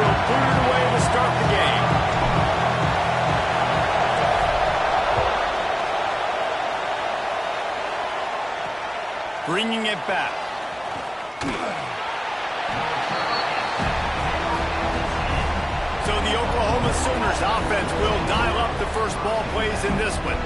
field booted away to start the game. Bringing it back. So the Oklahoma Sooners offense will dial up the first ball plays in this one.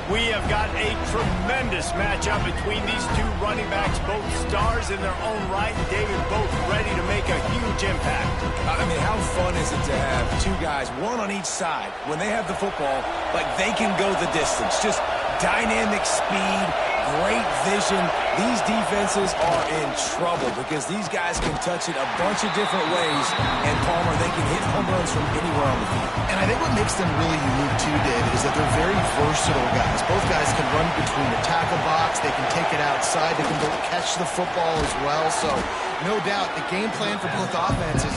We have got a tremendous matchup between these two running backs, both stars in their own right. David, both ready to make a huge impact. I mean, how fun is it to have two guys, one on each side, when they have the football, like they can go the distance. Just dynamic speed, great vision. These defenses are in trouble because these guys can touch it a bunch of different ways, and Palmer, they can hit home runs from anywhere on the field. And I think what makes them really unique too, David, is that they're very versatile guys. Both guys can run between the tackle box, they can take it outside, they can both catch the football as well. So no doubt the game plan for both offenses,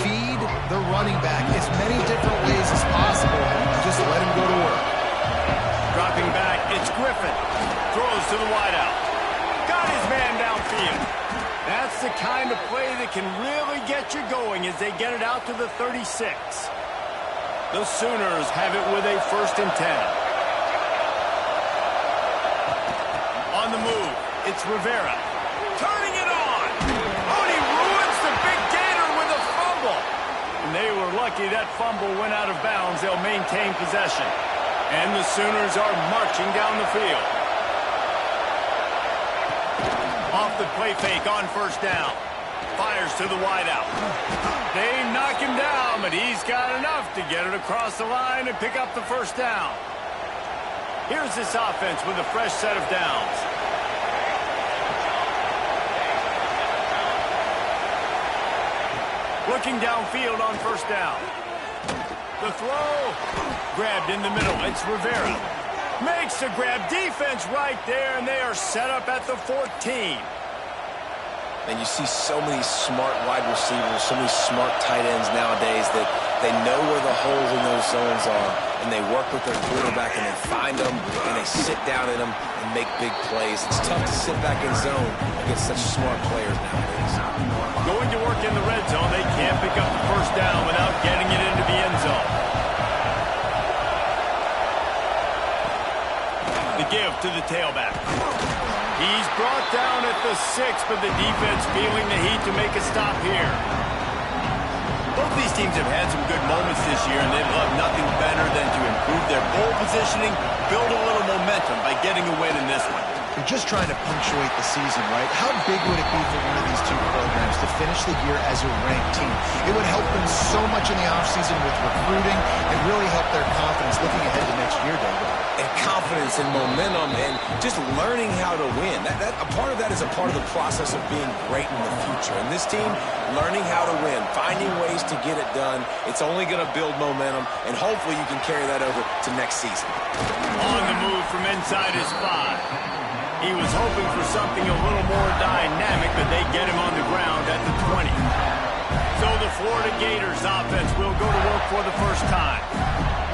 feed the running back as many different ways as possible and just let him go to work. Dropping back, it's Griffin. Throws to the wideout. Got his man downfield. That's the kind of play that can really get you going as they get it out to the 36. The Sooners have it with a 1st and 10. On the move, it's Rivera. Turning it on. Oh, and he ruins the big gator with a fumble. And they were lucky that fumble went out of bounds. They'll maintain possession. And the Sooners are marching down the field. Off the play fake on 1st down. Fires to the wideout. They knock him down, but he's got enough to get it across the line and pick up the 1st down. Here's this offense with a fresh set of downs. Looking downfield on 1st down. The throw. Grabbed in the middle. It's Rivera. Makes the grab. Defense right there, and they are set up at the 14. And you see so many smart wide receivers, so many smart tight ends nowadays that they know where the holes in those zones are, and they work with their quarterback, and they find them, and they sit down in them and make big plays. It's tough to sit back in zone against such smart players nowadays. Going to work in the red zone, they can't pick up the 1st down without getting it into the end zone. The give to the tailback. He's brought down at the 6, but the defense feeling the heat to make a stop here. Both these teams have had some good moments this year, and they'd love nothing better than to improve their goal positioning, build a little momentum by getting a win in this one. They're just trying to punctuate the season, right? How big would it be for one of these two programs to finish the year as a ranked team? It would help them so much in the offseason with recruiting and really help their confidence looking ahead to next year, David. And confidence and momentum and just learning how to win. A part of that is a part of the process of being great in the future. And this team, learning how to win, finding ways to get it done, it's only going to build momentum, and hopefully you can carry that over to next season. On the move from inside his 5. He was hoping for something a little more dynamic, but they get him on the ground at the 20. So the Florida Gators offense will go to work for the 1st time.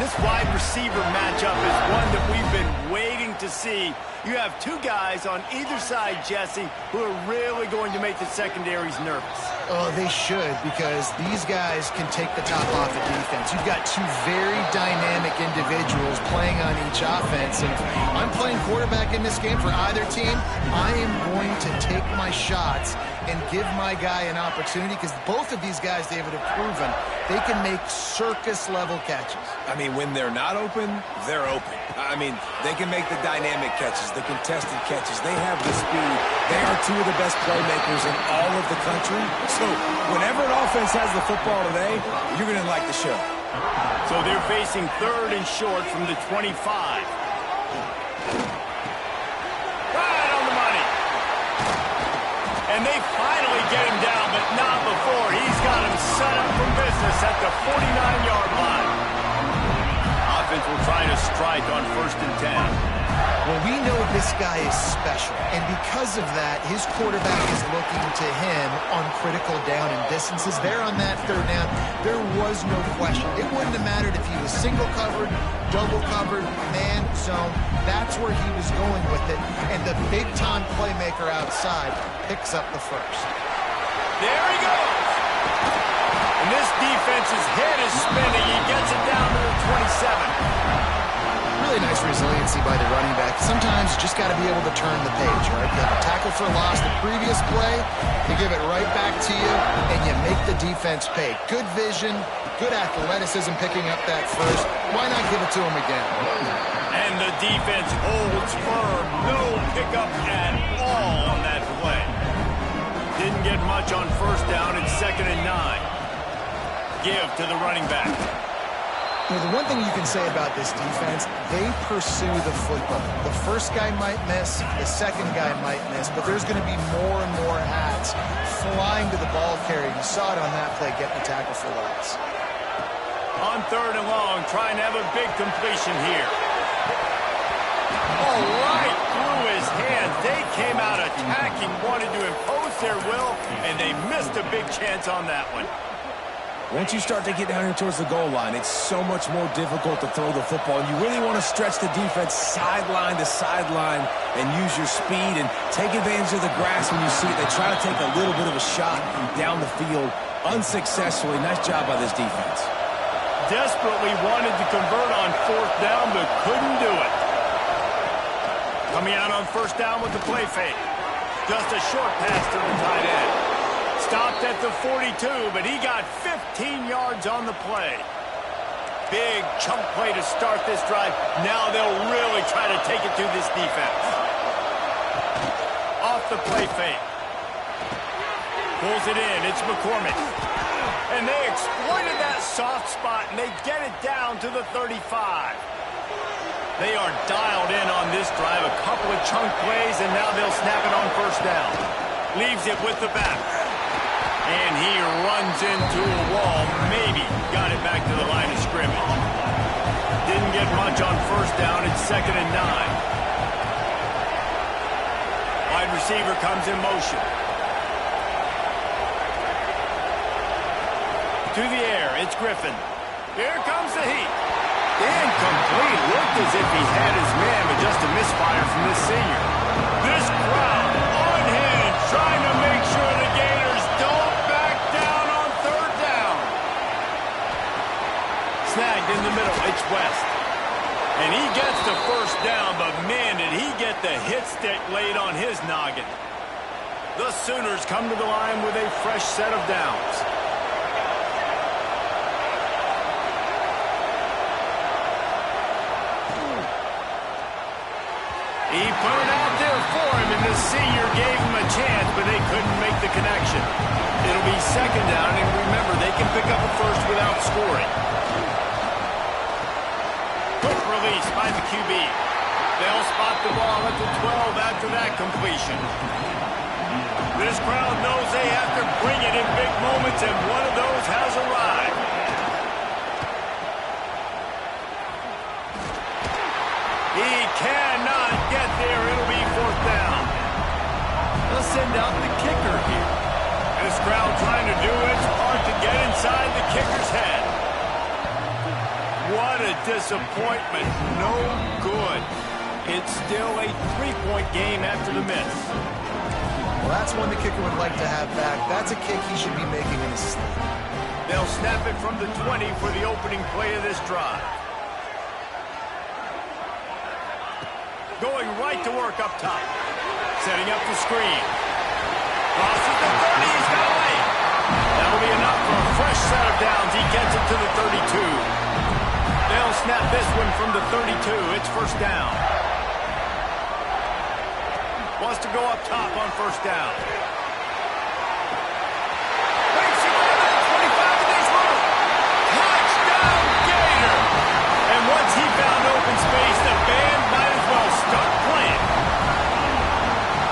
This wide receiver matchup is one that we've been waiting to see. You have two guys on either side, Jesse, who are really going to make the secondaries nervous. Oh, they should, because these guys can take the top off of defense. You've got two very dynamic individuals playing on each offense, and if I'm playing quarterback in this game for either team, I am going to take my shots and give my guy an opportunity, because both of these guys, David, have proven they can make circus-level catches. I mean, when they're not open, they're open. I mean, they can make the dynamic catches, the contested catches. They have the speed. They are two of the best playmakers in all of the country. So whenever an offense has the football today, you're going to like the show. So they're facing 3rd and short from the 25. Right on the money. And they finally get him down, but not before. He's got him set up for business at the 49-yard line. Offense will try to strike on 1st and 10. Well, we know this guy is special, and because of that, his quarterback is looking to him on critical down and distances. There on that 3rd down, there was no question. It wouldn't have mattered if he was single covered, double covered, man zone. That's where he was going with it, and the big-time playmaker outside picks up the 1st. There he goes. And this defense's head is spinning. He gets it down to the 27. Really nice resiliency by the running back. Sometimes you just got to be able to turn the page, right? You have a tackle for loss the previous play, they give it right back to you, and you make the defense pay. Good vision, good athleticism picking up that first. Why not give it to him again? And the defense holds firm. No pickup at all on that play. Didn't get much on first down. It's 2nd and 9. Give to the running back. You know, the one thing you can say about this defense, they pursue the football. The first guy might miss, the second guy might miss, but there's going to be more and more hats flying to the ball carrier. You saw it on that play, getting the tackle for loss. On 3rd and long, trying to have a big completion here. Oh, right through his hands. They came out attacking, wanted to impose their will, and they missed a big chance on that one. Once you start to get down here towards the goal line, it's so much more difficult to throw the football. And you really want to stretch the defense sideline to sideline and use your speed and take advantage of the grass when you see it. They try to take a little bit of a shot from down the field unsuccessfully. Nice job by this defense. Desperately wanted to convert on 4th down, but couldn't do it. Coming out on 1st down with the play fake. Just a short pass to the tight end. Stopped at the 42, but he got 15 yards on the play. Big chunk play to start this drive. Now they'll really try to take it to this defense. Off the play fake. Pulls it in. It's McCormick. And they exploited that soft spot, and they get it down to the 35. They are dialed in on this drive. A couple of chunk plays, and now they'll snap it on 1st down. Leaves it with the back. And he runs into a wall. Maybe got it back to the line of scrimmage. Didn't get much on 1st down. It's 2nd and 9. Wide receiver comes in motion. To the air. It's Griffin. Here comes the heat. Incomplete. Looked as if he had his man, but just a misfire from this senior. This crowd on hand trying to make sure the Gators don't back down on 3rd down. Snagged in the middle. It's West. And he gets the 1st down, but man, did he get the hit stick laid on his noggin. The Sooners come to the line with a fresh set of downs. He put it out there for him, and the senior gave him a chance, but they couldn't make the connection. It'll be 2nd down, and remember, they can pick up a first without scoring. Quick release by the QB. They'll spot the ball at the 12 after that completion. This crowd knows they have to bring it in big moments, and one of those has arrived. He cannot get there. It'll be 4th down. They'll send out the kicker here. This crowd trying to do its part to get inside the kicker's head. What a disappointment. No good. It's still a 3-point game after the miss. Well, that's one the kicker would like to have back. That's a kick he should be making in his sleep. They'll snap it from the 20 for the opening play of this drive. Going right to work up top. Setting up the screen. Crosses the 30. He's got a lane. That'll be enough for a fresh set of downs. He gets it to the 32. They'll snap this one from the 32. It's 1st down. Wants to go up top on 1st down. Waits to go to the 25 of this room. Touchdown Gator! And once he found open space, the band might as well start playing.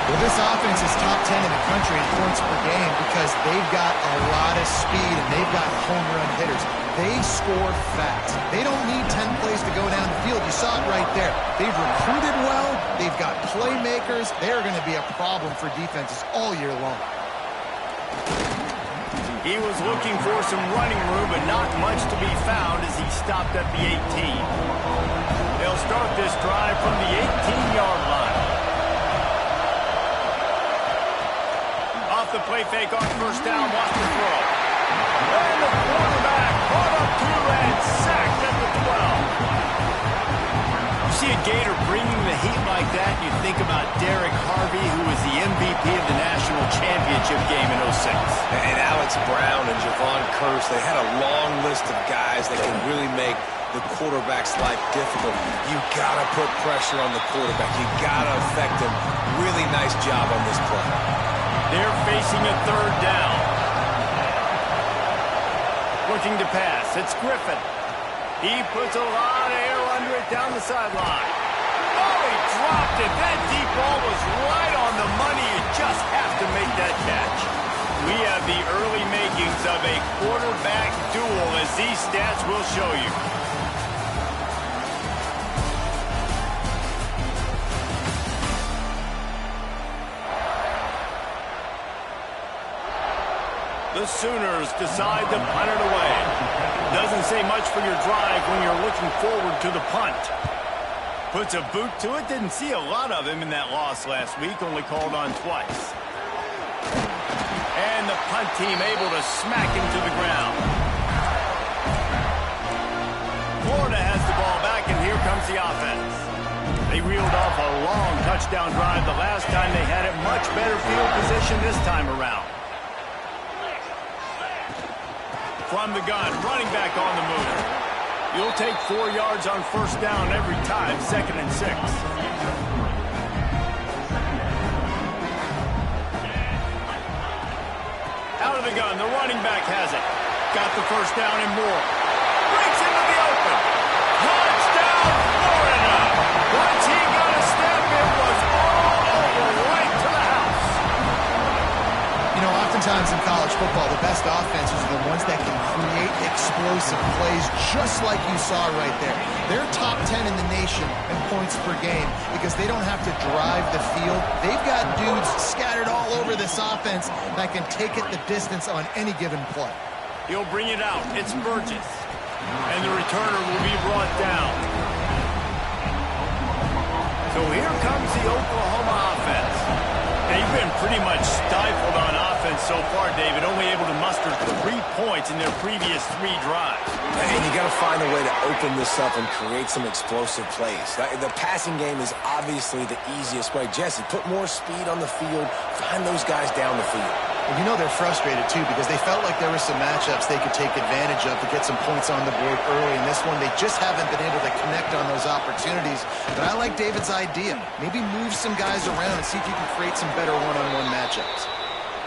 Well, this offense is top 10 in the country in points per game because they've got a lot of speed and they've got home run hitters. They score fast. They don't need 10 plays to go down the field. You saw it right there. They've recruited well. They've got playmakers. They're going to be a problem for defenses all year long. He was looking for some running room, but not much to be found as he stopped at the 18. They'll start this drive from the 18-yard line. Off the play fake on 1st down, wants to throw. And the quarterback brought up to and sacked at the 12. You see a Gator bringing the heat like that, you think about Derek Harvey, who was the MVP of the national championship game in 06. And Alex Brown and Javon Curse, they had a long list of guys that can really make the quarterback's life difficult. You gotta put pressure on the quarterback. You gotta affect him. Really nice job on this play. They're facing a third down. Looking to pass. It's Griffin. He puts a lot of air under it down the sideline. Oh, he dropped it. That deep ball was right on the money. You just have to make that catch. We have the early makings of a quarterback duel, as these stats will show you. The Sooners decide to punt it away. Doesn't say much for your drive when you're looking forward to the punt. Puts a boot to it. Didn't see a lot of him in that loss last week. Only called on twice. And the punt team able to smack him to the ground. Florida has the ball back, and here comes the offense. They reeled off a long touchdown drive the last time they had it. Much better field position this time around. From the gun, running back on the move. You'll take 4 yards on first down every time, 2nd and 6. Out of the gun, the running back has it. Got the first down and more. Breaks into the open. Touchdown, Florida! Once he got a step, it was all over, right to the house. You know, oftentimes in college football, the best offenses are the ones that can create explosive plays, just like you saw right there. They're top 10 in the nation in points per game because they don't have to drive the field. They've got dudes scattered all over this offense that can take it the distance on any given play. He'll bring it out. It's Burgess. And the returner will be brought down. So here comes the Oklahoma offense. They've been pretty much stifled on offense so far, David, only able to muster 3 points in their previous 3 drives. And you got to find a way to open this up and create some explosive plays. The passing game is obviously the easiest way. Jesse, put more speed on the field. Find those guys down the field. And you know they're frustrated, too, because they felt like there were some matchups they could take advantage of to get some points on the board early. In this one, they just haven't been able to connect on those opportunities. But I like David's idea. Maybe move some guys around and see if you can create some better one-on-one matchups.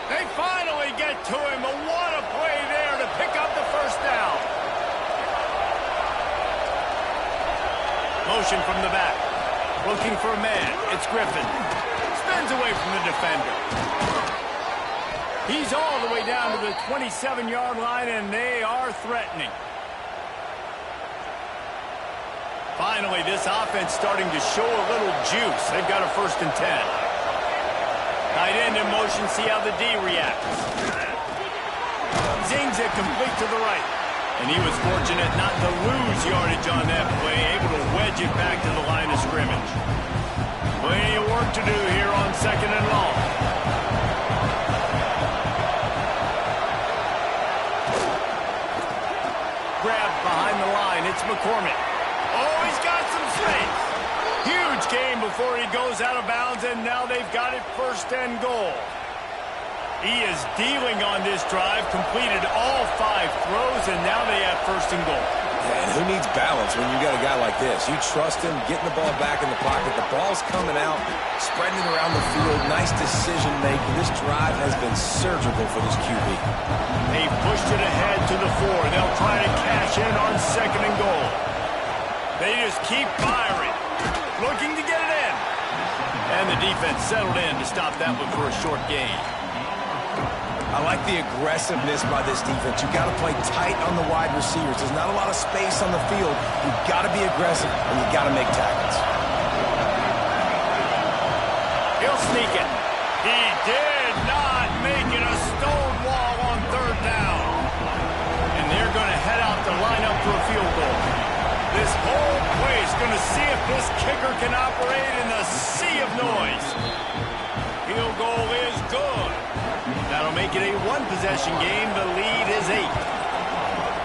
They finally get to him. But what a play there to pick up the first down. Motion from the back. Looking for a man. It's Griffin. Spins away from the defender. He's all the way down to the 27-yard line, and they are threatening. Finally, this offense starting to show a little juice. They've got a 1st and 10. Tight end in motion, see how the D reacts. Zings it complete to the right. And he was fortunate not to lose yardage on that play, able to wedge it back to the line of scrimmage. Plenty of work to do here on 2nd and long. Grabbed behind the line. It's McCormick. Oh, he's got some space. Huge gain before he goes out of bounds, and now they've got it 1st and goal. He is dealing on this drive, completed all 5 throws, and now they have 1st and goal. Yeah, and who needs balance when you got a guy like this? You trust him, getting the ball back in the pocket. The ball's coming out, spreading it around the field. Nice decision-making. This drive has been surgical for this QB. They pushed it ahead to the 4. They'll try to cash in on 2nd and goal. They just keep firing, looking to get it in. And the defense settled in to stop that one for a short gain. I like the aggressiveness by this defense. You got to play tight on the wide receivers. There's not a lot of space on the field. You've got to be aggressive, and you got to make tackles. He'll sneak it. He did not make it. A stone wall on 3rd down. And they're going to head out to line up for a field goal. This whole play is going to see if this kicker can operate in the sea of noise. Field goal is good. That'll make make it a one-possession game. The lead is 8.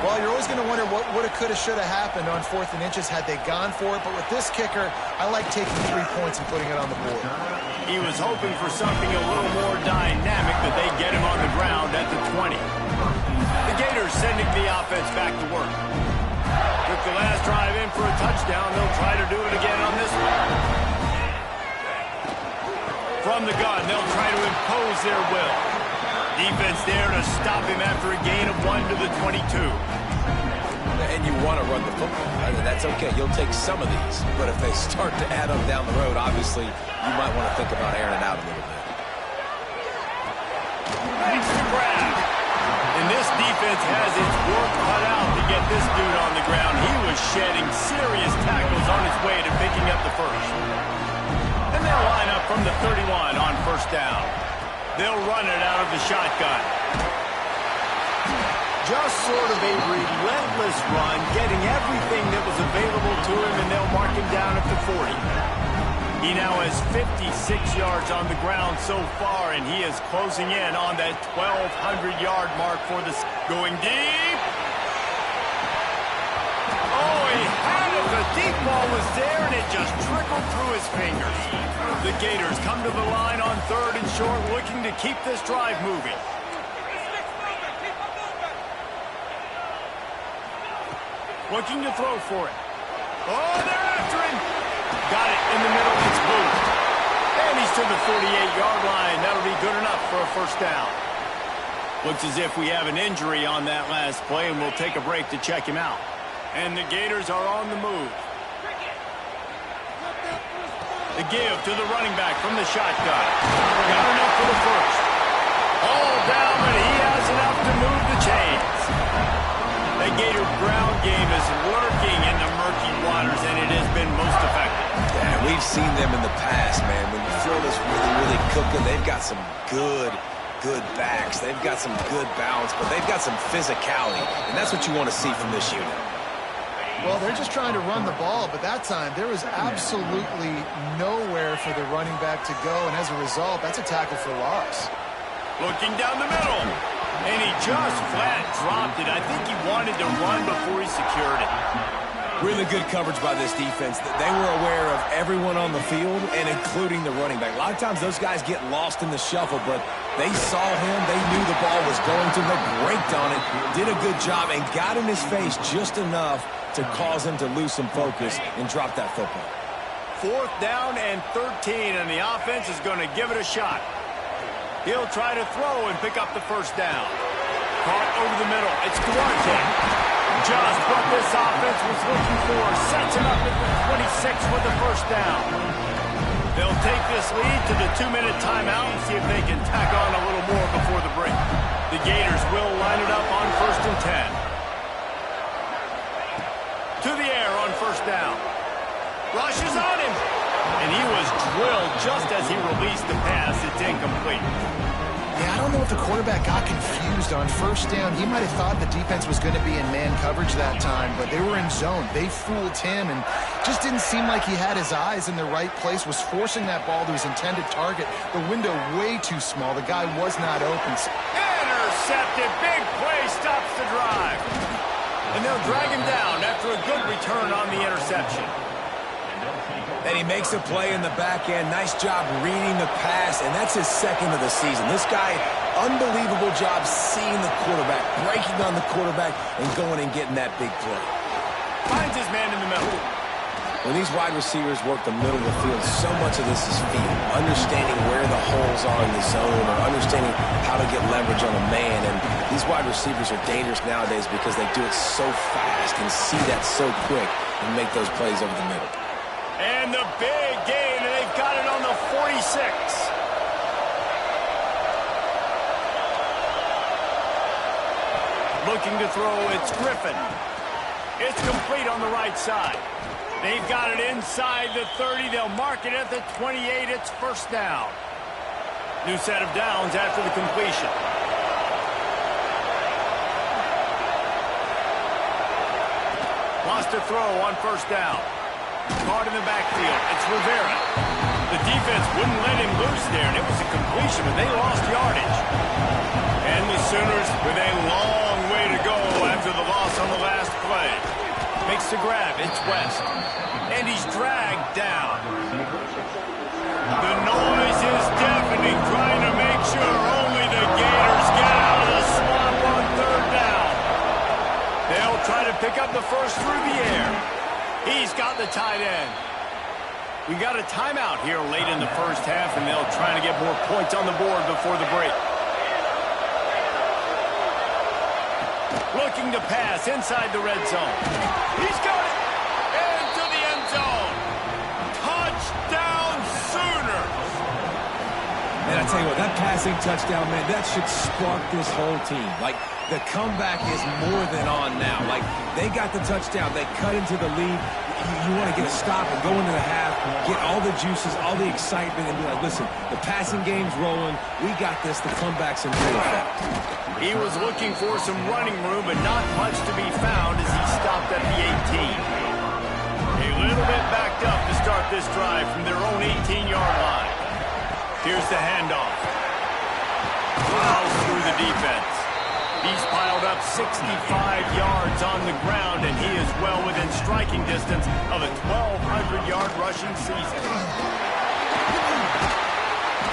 Well, you're always going to wonder what woulda, coulda, shoulda happened on 4th and inches had they gone for it. But with this kicker, I like taking 3 points and putting it on the board. He was hoping for something a little more dynamic, but they get him on the ground at the 20. The Gators sending the offense back to work. Took the last drive in for a touchdown. They'll try to do it again on this one. From the gun, they'll try to impose their will. Defense there to stop him after a gain of 1 to the 22. And you want to run the football. Right? That's okay. You'll take some of these. But if they start to add up down the road, obviously, you might want to think about airing it out a little bit. Makes the grab. And this defense has its work cut out to get this dude on the ground. He was shedding serious tackles on his way to picking up the first. And they'll line up from the 31 on first down. They'll run it out of the shotgun. Just sort of a relentless run, getting everything that was available to him, and they'll mark him down at the 40. He now has 56 yards on the ground so far, and he is closing in on that 1,200-yard mark for the... Going deep. Oh, he had it. The deep ball was there, and it just trickled through his fingers. The Gators come to the line on 3rd and short, looking to keep this drive moving. Looking to throw for it. Oh, they're after him. Got it in the middle. It's moved. And he's to the 48-yard line. That'll be good enough for a first down. Looks as if we have an injury on that last play, and we'll take a break to check him out. And the Gators are on the move. The give to the running back from the shotgun. Got enough for the first. All down, but he has enough to move the chains. The Gator ground game is lurking in the murky waters, and it has been most effective. Yeah, we've seen them in the past, man. When Florida's really cooking, they've got some good backs. They've got some good balance, but they've got some physicality, and that's what you want to see from this unit. Well, they're just trying to run the ball, but that time there was absolutely nowhere for the running back to go, and as a result, that's a tackle for loss. Looking down the middle, and he just flat dropped it. I think he wanted to run before he secured it. Really good coverage by this defense. They were aware of everyone on the field, and including the running back. A lot of times those guys get lost in the shuffle, but they saw him. They knew the ball was going to. They braked on it, did a good job, and got in his face just enough to cause him to lose some focus and drop that football. 4th down and 13, and the offense is going to give it a shot. He'll try to throw and pick up the first down. Caught over the middle. It's Duarte. Just what this offense was looking for. Sets him up at the 26 with the first down. They'll take this lead to the 2-minute timeout and see if they can tack on a little more before the break. The Gators will line it up on 1st and 10. To the air on first down. Rushes on him. And he was drilled just as he released the pass. It's incomplete. Yeah, I don't know if the quarterback got confused on first down. He might have thought the defense was going to be in man coverage that time, but they were in zone. They fooled him and just didn't seem like he had his eyes in the right place, was forcing that ball to his intended target. The window way too small. The guy was not open. Intercepted. Big play stops the drive. And they'll drag him down after a good return on the interception. And he makes a play in the back end. Nice job reading the pass, and that's his 2nd of the season. This guy, unbelievable job seeing the quarterback, breaking on the quarterback, and going and getting that big play. Finds his man in the middle. When these wide receivers work the middle of the field, so much of this is feel. Understanding where the holes are in the zone, or understanding how to get leverage on a man. And these wide receivers are dangerous nowadays because they do it so fast and see that so quick and make those plays over the middle. And the big gain, and they've got it on the 46. Looking to throw, it's Griffin. It's complete on the right side. They've got it inside the 30. They'll mark it at the 28. It's first down. New set of downs after the completion. Lost a throw on first down. Caught in the backfield. It's Rivera. The defense wouldn't let him loose there, and it was a completion, but they lost yardage. Northwest. And he's dragged down. The noise is deafening, trying to make sure only the Gators get out of the swamp on third down. They'll try to pick up the first through the air. He's got the tight end. We got a timeout here late in the first half, and they'll try to get more points on the board before the break. Looking to pass inside the red zone. He's got it into the end zone. Touchdown Sooners. Man, I tell you what, that passing touchdown, man, that should spark this whole team. Like, the comeback is more than on now. Like, they got the touchdown. They cut into the lead. You want to get a stop and go into the half, get all the juices, all the excitement, and be like, listen, the passing game's rolling. We got this. The comeback's in full effect. He was looking for some running room, but not much to be found as he stopped at the 18. A little bit backed up to start this drive from their own 18-yard line. Here's the handoff. Plows through the defense. He's piled up 65 yards on the ground, and he is well within striking distance of a 1,200-yard rushing season.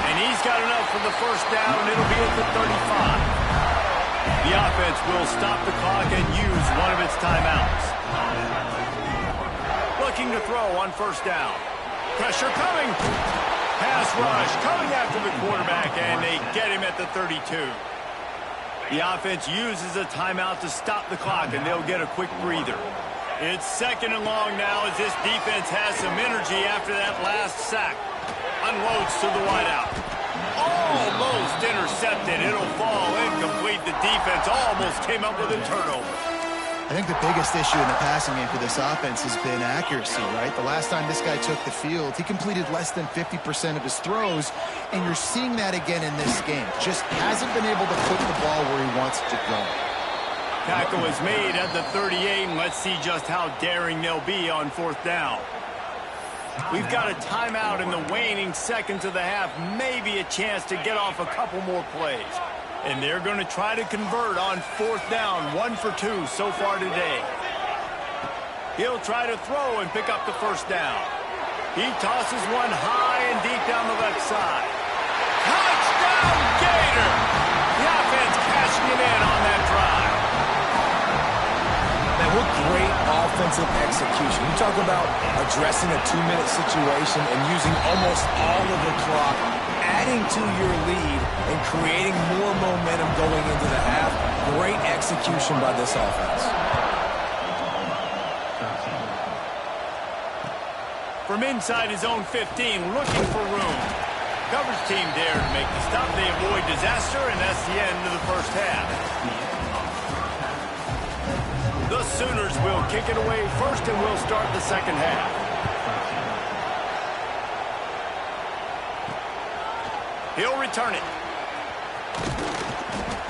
And he's got enough for the first down, and it'll be at the 35. The offense will stop the clock and use one of its timeouts. Looking to throw on first down. Pressure coming. Pass rush coming after the quarterback, and they get him at the 32. The offense uses a timeout to stop the clock, and they'll get a quick breather. It's second and long now as this defense has some energy after that last sack. Unloads to the wideout. Almost intercepted. It'll fall incomplete. The defense almost came up with a turnover. I think the biggest issue in the passing game for this offense has been accuracy, right? The last time this guy took the field, he completed less than 50% of his throws, and you're seeing that again in this game. Just hasn't been able to put the ball where he wants it to go. Tackle is made at the 38, and let's see just how daring they'll be on fourth down. We've got a timeout in the waning seconds of the half, maybe a chance to get off a couple more plays. And they're going to try to convert on fourth down, 1 for 2 so far today. He'll try to throw and pick up the first down. He tosses one high and deep down the left side. Touchdown Gator! The offense cashing it in on that drive. Man, what great offensive execution. You talk about addressing a 2-minute situation and using almost all of the clock, adding to your lead and creating more momentum going into the half. Great execution by this offense. From inside his own 15, looking for room. Coverage team there to make the stop. They avoid disaster, and that's the end of the first half. The Sooners will kick it away first, and will start the second half. He'll return it.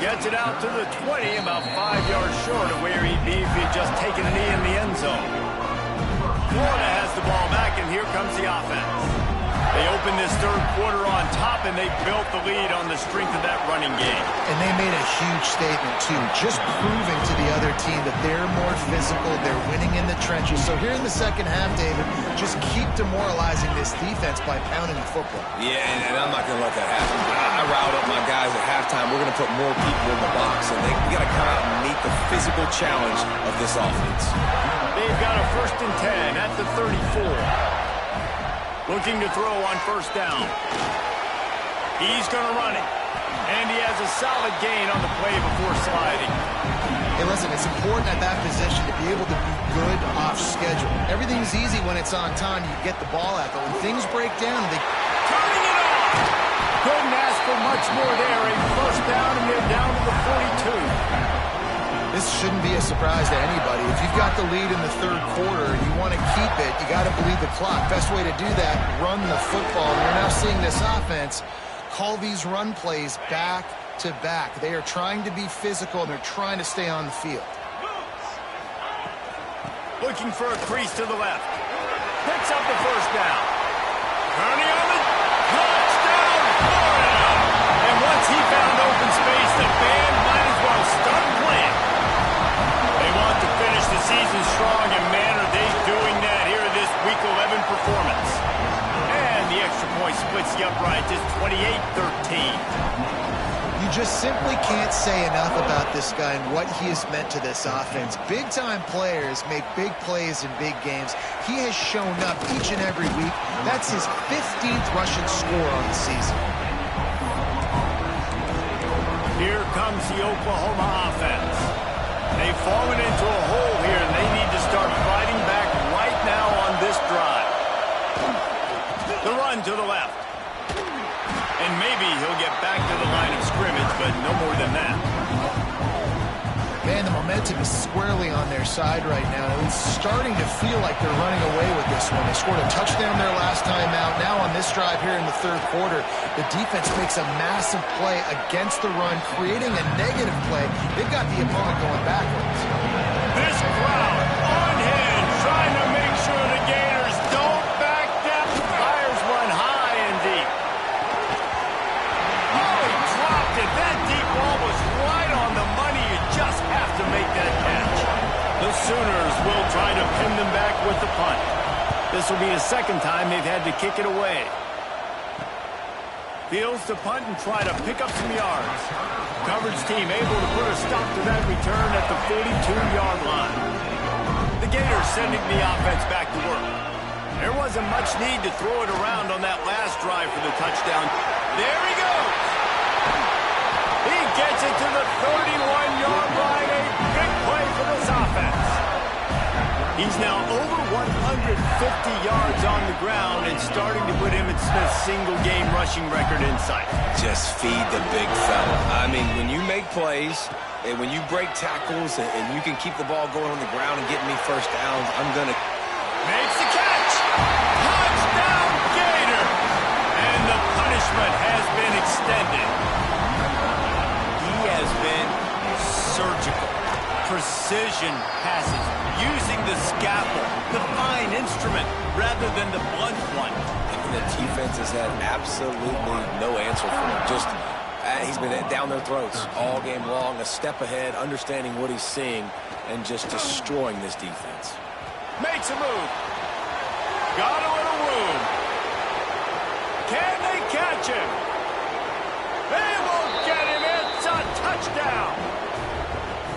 Gets it out to the 20, about 5 yards short of where he'd be if he'd just taken a knee in the end zone. Florida has the ball back, and here comes the offense. They opened this third quarter on top, and they built the lead on the strength of that running game. And they made a huge statement, too, just proving to the other team that they're more physical, they're winning in the trenches. So here in the second half, David, just keep demoralizing this defense by pounding the football. Yeah, and I'm not going to let that happen. I riled up my guys at halftime. We're going to put more people in the box, and we got to come out and meet the physical challenge of this offense. They've got a 1st and 10 at the 34. Looking to throw on first down. He's going to run it. And he has a solid gain on the play before sliding. Hey, listen, it's important at that position to be able to be good off schedule. Everything's easy when it's on time. You get the ball out, but when things break down, they... Turning it on! Couldn't ask for much more there. A first down, and they're down to the 42. This shouldn't be a surprise to anybody. If you've got the lead in the third quarter and you want to keep it, you got to bleed the clock. Best way to do that, run the football. And you're now seeing this offense call these run plays back to back. They are trying to be physical, and they're trying to stay on the field. Looking for a crease to the left. Picks up the first down. Turning on the touchdown, Florida! And once he found open space, the band might as well start playing. They want to finish the season strong, and man, are they doing simply can't say enough about this guy and what he has meant to this offense. Big-time players make big plays in big games. He has shown up each and every week. That's his 15th rushing score on the season. Here comes the Oklahoma offense. They've fallen into a hole here, and they need to start fighting back right now on this drive. The run to the left. And maybe he'll get back to the line of scrimmage, but no more than that. Man, the momentum is squarely on their side right now. It's starting to feel like they're running away with this one. They scored a touchdown their last time out. Now on this drive here in the third quarter, the defense makes a massive play against the run, creating a negative play. They've got the opponent going backwards. This crowd on hand, trying to make sure the Gators don't back down. Fires one high and deep. Oh, he dropped it. That deep ball was right on the money. You just have to make that catch. The Sooners will try to pin them back with the punt. This will be the second time they've had to kick it away. Fields to punt and try to pick up some yards. Coverage team able to put a stop to that return at the 42-yard line. The Gators sending the offense back to work. There wasn't much need to throw it around on that last drive for the touchdown. There he goes. He gets it to the 31-yard line. A big play for this offense. He's now over 150 yards on the ground and starting to put Emmitt Smith's single-game rushing record in sight. Just feed the big fella. I mean, when you make plays and when you break tackles and you can keep the ball going on the ground and get me first downs, I'm going to... Makes the catch. Touchdown, Gator. And the punishment has been extended. He has been surgical. Precision passes, using the scalpel, the fine instrument, rather than the blunt one. And the defense has had absolutely no answer for him. Just, he's been down their throats all game long, a step ahead, understanding what he's seeing, and just destroying this defense. Makes a move. Got a little room. Can they catch him? They won't get him. It's a touchdown.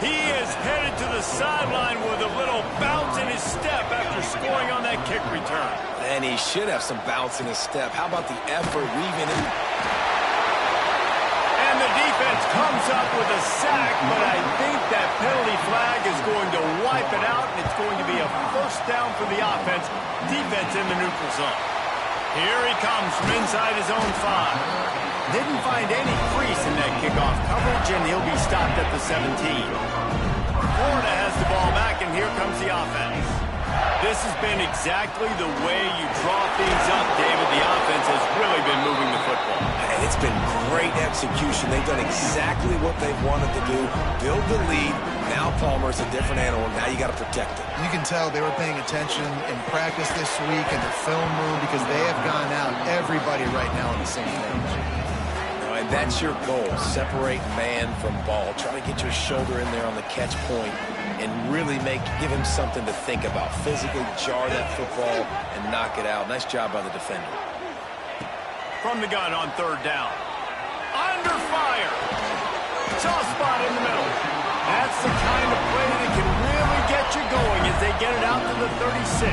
He is headed to the sideline with a little bounce in his step after scoring on that kick return. And he should have some bounce in his step. How about the effort weaving in? And the defense comes up with a sack, but I think that penalty flag is going to wipe it out, and it's going to be a first down for the offense. Defense in the neutral zone. Here he comes from inside his own 5. Didn't find any crease in that kickoff coverage, and he'll be stopped at the 17. Florida has the ball back, and here comes the offense. This has been exactly the way you draw things up, David. The offense has really been moving the football. And it's been great execution. They've done exactly what they've wanted to do. Build the lead. Now Palmer's a different animal. Now you got to protect it. You can tell they were paying attention in practice this week in the film room because they have gone out, everybody right now on the same page. And that's your goal. Separate man from ball. Try to get your shoulder in there on the catch point and really give him something to think about. Physically jar that football and knock it out. Nice job by the defender. From the gun on third down. Under fire. Soft spot in the middle. That's the kind of play that can really get you going as they get it out to the 36.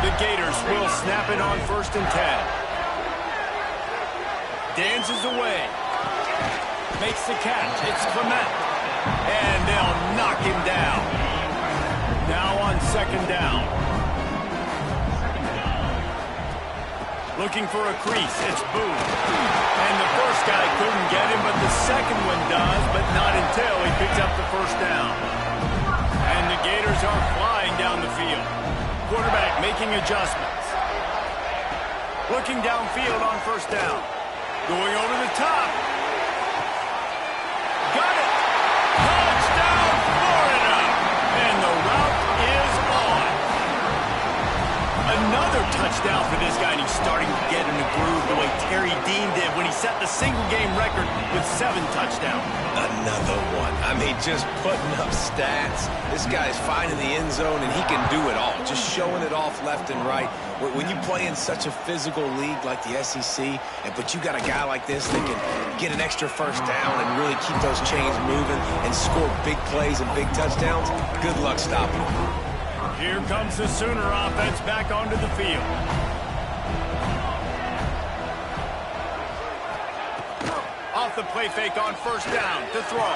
The Gators will snap it on 1st and 10. Dances away. Makes the catch. It's Clement. And they'll knock him down. Now on 2nd down. Looking for a crease. It's Boone. And the first guy couldn't get him, but the second one does, but not until he picks up the first down. And the Gators are flying down the field. Quarterback making adjustments. Looking downfield on 1st down. Going over the top. Got it. Touchdown, Florida. And the route is on. Another touchdown for this guy, and he's starting to get in the groove the way Harry Dean did when he set the single-game record with 7 touchdowns. Another one. I mean, just putting up stats. This guy's finding the end zone, and he can do it all, just showing it off left and right. When you play in such a physical league like the SEC, but you got a guy like this that can get an extra first down and really keep those chains moving and score big plays and big touchdowns, good luck stopping him. Here comes the Sooner offense back onto the field. Off the play fake on first down to throw.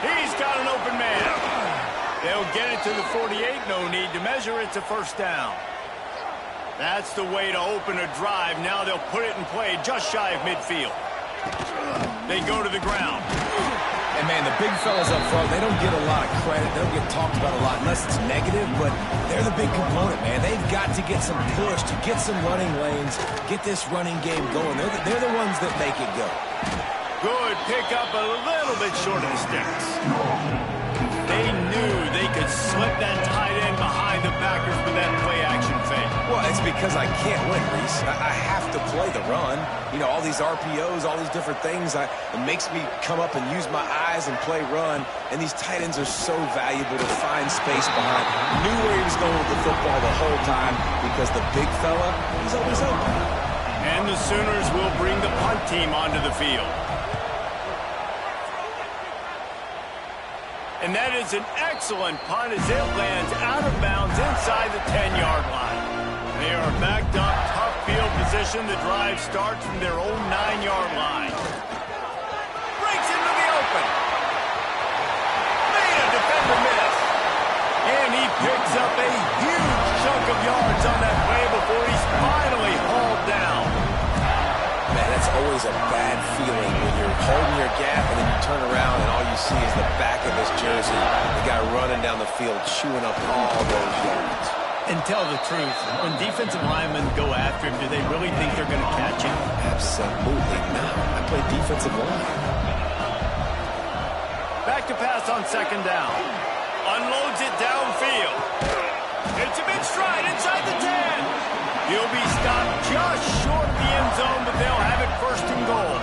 He's got an open man. They'll get it to the 48. No need to measure. It's a first down. That's the way to open a drive. Now they'll put it in play just shy of midfield. They go to the ground. And, man, the big fellas up front, they don't get a lot of credit. They don't get talked about a lot unless it's negative, but they're the big component, man. They've got to get some push, to get some running lanes, get this running game going. They're the ones that make it go. Good pick up, a little bit short of the sticks. They knew they could slip that tight end behind the backers with that play-action fake. Well, it's because I can't win, Reese. I have to play the run. You know, all these RPOs, all these different things, it makes me come up and use my eyes and play run. And these tight ends are so valuable to find space behind. Knew where he was going with the football the whole time because the big fella, he's always open. And the Sooners will bring the punt team onto the field. And that is an excellent punt as it lands out of bounds inside the 10-yard line. They are backed up, tough field position. The drive starts from their own 9-yard line. Breaks into the open. Made a defender miss. And he picks up a huge chunk of yards on that play before he's finally hauled down. Man, that's always a bad feeling when you're holding your gap and then you turn around and all you see is the back of his jersey. The guy running down the field, chewing up all those yards. And tell the truth, when defensive linemen go after him, do they really think they're going to catch him? Absolutely not. I play defensive line. Back to pass on second down. Unloads it downfield. It's a big stride inside the 10. He'll be stopped just short of the end zone, but they'll have it first and goal.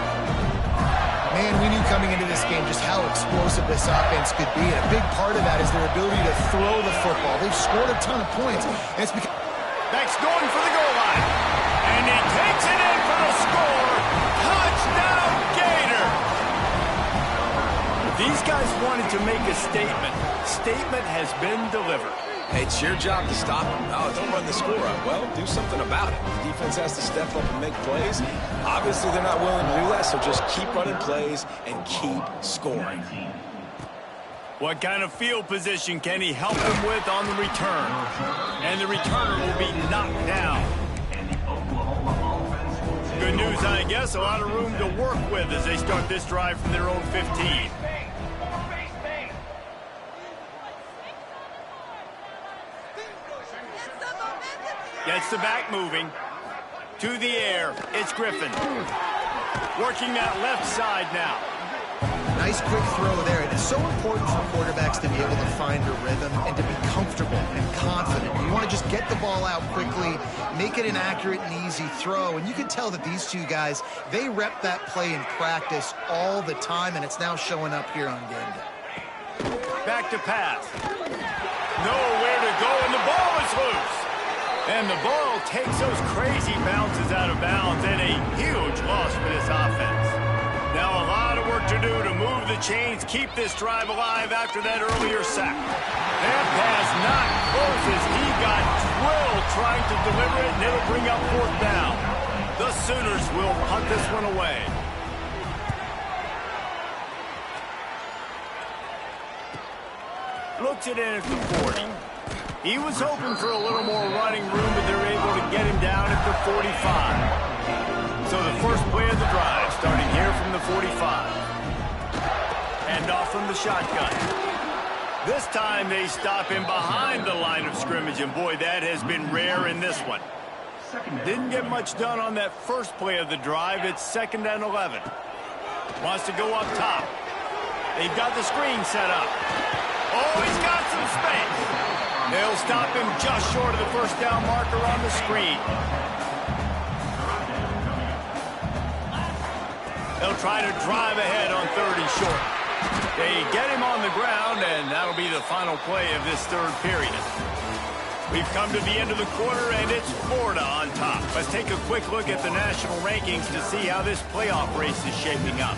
Man, we knew coming into this game just how explosive this offense could be, and a big part of that is their ability to throw the football. They've scored a ton of points, and it's because... Beck's going for the goal line, and he takes it in for the score. Touchdown, Gator! These guys wanted to make a statement. Statement has been delivered. It's your job to stop them. Oh, don't run the score up. Well, do something about it. The defense has to step up and make plays. Obviously, they're not willing to do that, so just keep running plays and keep scoring. What kind of field position can he help them with on the return? And the returner will be knocked down. Good news, I guess. A lot of room to work with as they start this drive from their own 15. Gets the back moving. To the air. It's Griffin. Working that left side now. Nice quick throw there. And it's so important for quarterbacks to be able to find a rhythm and to be comfortable and confident. You want to just get the ball out quickly, make it an accurate and easy throw. And you can tell that these two guys, they rep that play in practice all the time, and it's now showing up here on game day. Back to pass. Nowhere to go, and the ball is loose. And the ball takes those crazy bounces out of bounds, and a huge loss for this offense. Now a lot of work to do to move the chains, keep this drive alive after that earlier sack. That pass not close as he got drilled trying to deliver it, and it'll bring up fourth down. The Sooners will punt this one away. Looks it in at the 40. He was hoping for a little more running room, but they're able to get him down at the 45. So the first play of the drive, starting here from the 45. And off from the shotgun. This time they stop him behind the line of scrimmage, and boy, that has been rare in this one. Didn't get much done on that first play of the drive. It's 2nd and 11. Wants to go up top. They've got the screen set up. Oh, he's got some space. They'll stop him just short of the first down marker on the screen. They'll try to drive ahead on 3rd and short. They get him on the ground, and that'll be the final play of this third period. We've come to the end of the quarter, and it's Florida on top. Let's take a quick look at the national rankings to see how this playoff race is shaping up.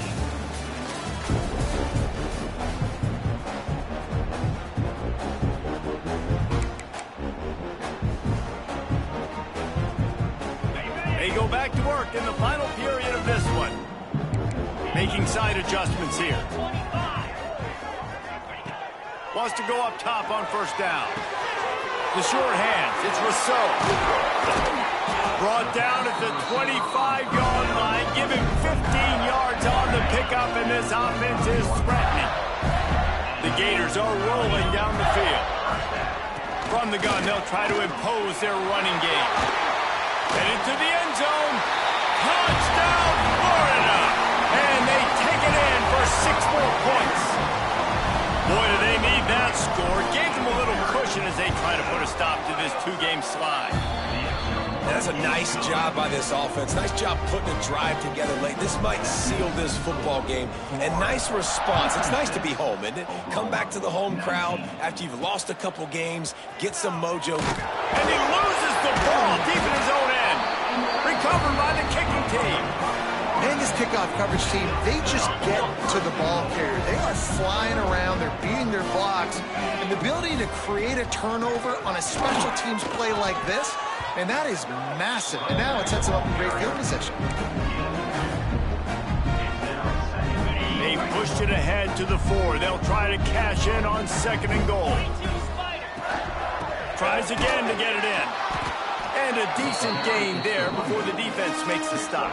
They go back to work in the final period of this one. Making side adjustments here. Wants to go up top on 1st down. The short hands, it's Rousseau. Brought down at the 25-yard line. Give him 15 yards on the pickup, and this offense is threatening. The Gators are rolling down the field. From the gun, they'll try to impose their running game. And into the end zone. Touchdown, Florida! And they take it in for 6 more points. Boy, do they need that score. Gave them a little cushion as they try to put a stop to this 2-game slide. That's a nice job by this offense. Nice job putting a drive together late. This might seal this football game. And nice response. It's nice to be home, isn't it? Come back to the home crowd after you've lost a couple games. Get some mojo. And he loses the ball deep in his own end. Recovered by the kicking team. And this kickoff coverage team, they just get to the ball carrier. They are flying around. They're beating their blocks. And the ability to create a turnover on a special teams play like this, and that is massive. And now it sets them up in great field position. They pushed it ahead to the 4. They'll try to cash in on 2nd and goal. Tries again to get it in. And a decent gain there before the defense makes the stop.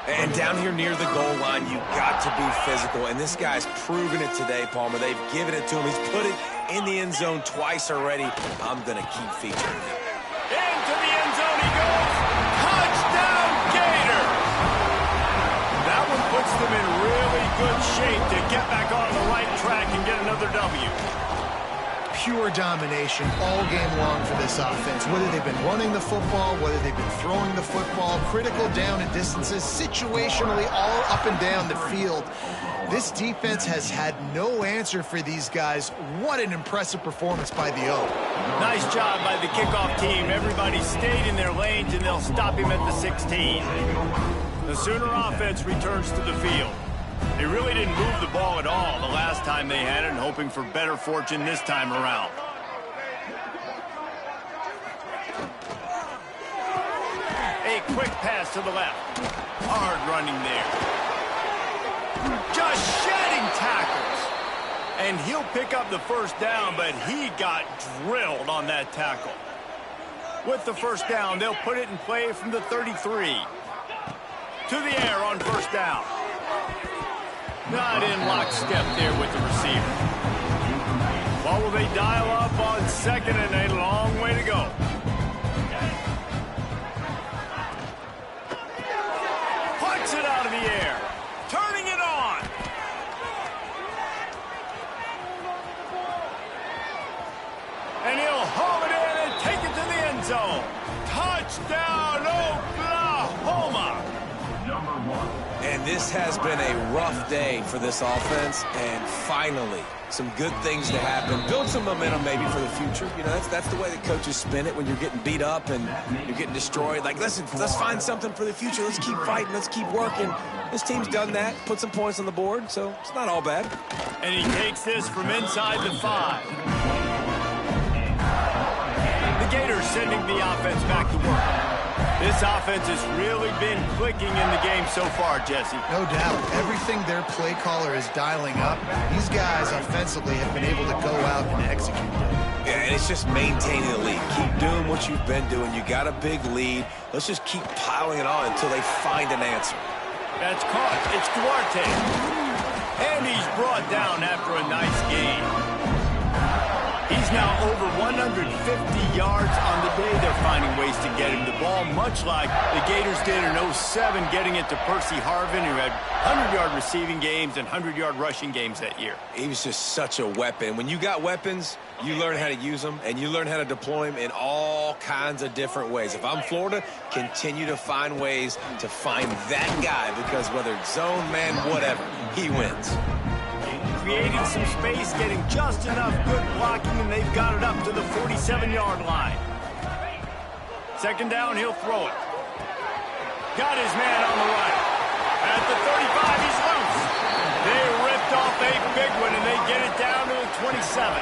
And down here near the goal line, you got to be physical. And this guy's proven it today, Palmer. They've given it to him. He's put it in the end zone twice already. I'm going to keep featuring him. Into the end zone he goes. Touchdown, Gator! That one puts them in really good shape to get back on the right track and get another W. Pure domination all game long for this offense. Whether they've been running the football, whether they've been throwing the football, critical down and distances, situationally all up and down the field. This defense has had no answer for these guys. What an impressive performance by the O. Nice job by the kickoff team. Everybody stayed in their lanes, and they'll stop him at the 16. The Sooner offense returns to the field. They really didn't move the ball at all the last time they had it, and hoping for better fortune this time around. A quick pass to the left. Hard running there. Just shedding tackles. And he'll pick up the 1st down, but he got drilled on that tackle. With the 1st down, they'll put it in play from the 33. To the air on 1st down. Not in lockstep there with the receiver. What will they dial up on 2nd and a long way to go? Puts it out of the air. Turning it on. And he'll haul it in and take it to the end zone. Touchdown, Oklahoma. And this has been a rough day for this offense, and finally, some good things to happen. Build some momentum maybe for the future. You know, that's the way the coaches spin it when you're getting beat up and you're getting destroyed. Like, listen, let's find something for the future. Let's keep fighting. Let's keep working. This team's done that, put some points on the board, so it's not all bad. And he takes this from inside the 5. The Gators sending the offense back to work. This offense has really been clicking in the game so far, Jesse. No doubt. Everything their play caller is dialing up, these guys offensively have been able to go out and execute it. Yeah, and it's just maintaining the lead. Keep doing what you've been doing. You got a big lead. Let's just keep piling it on until they find an answer. That's caught. It's Duarte. And he's brought down after a nice game. He's now over 150 yards on the day. They're finding ways to get him the ball, much like the Gators did in 07, getting it to Percy Harvin, who had 100-yard receiving games and 100-yard rushing games that year. He was just such a weapon. When you got weapons, you learn how to use them, and you learn how to deploy them in all kinds of different ways. If I'm Florida, continue to find ways to find that guy, because whether it's zone, man, whatever, he wins. Creating some space, getting just enough good blocking, and they've got it up to the 47-yard line. Second down, he'll throw it. Got his man on the right. At the 35, he's loose. They ripped off a big one, and they get it down to the 27.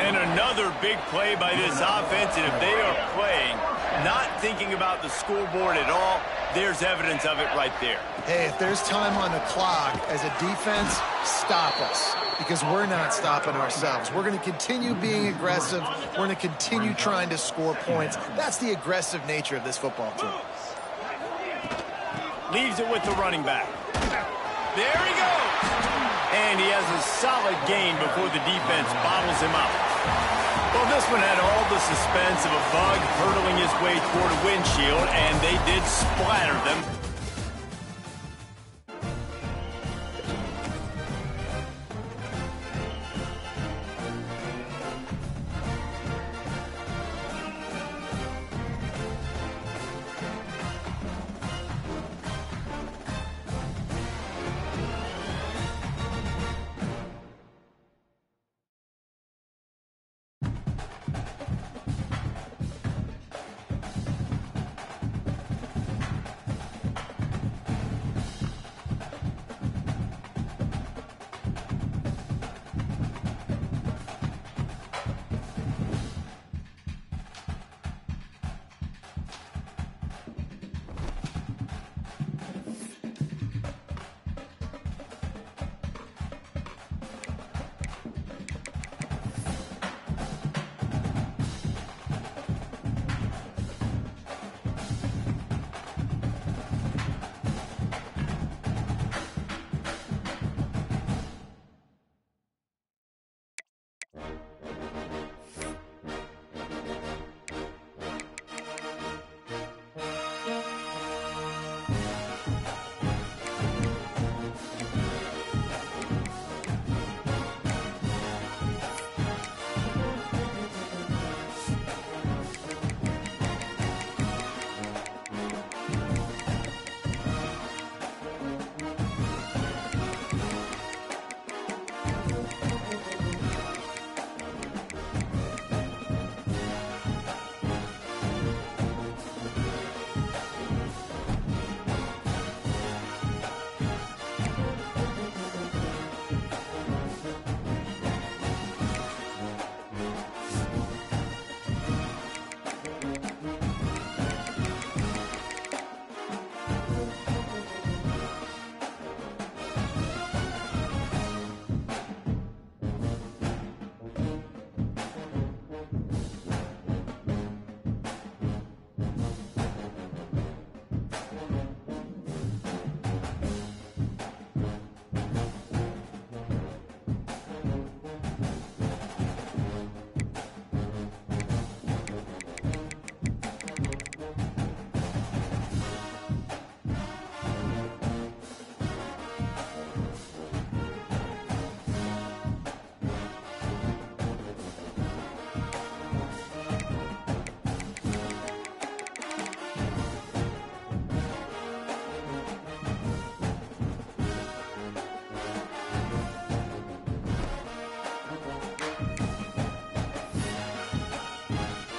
And another big play by this offense, and if they are playing, not thinking about the scoreboard at all, there's evidence of it right there. Hey, if there's time on the clock as a defense, stop us, because we're not stopping ourselves. We're going to continue being aggressive. We're going to continue trying to score points. That's the aggressive nature of this football team. Leaves it with the running back. There he goes. And he has a solid gain before the defense bottles him up. Well, this one had all the suspense of a bug hurtling his way toward a windshield, and they did splatter them.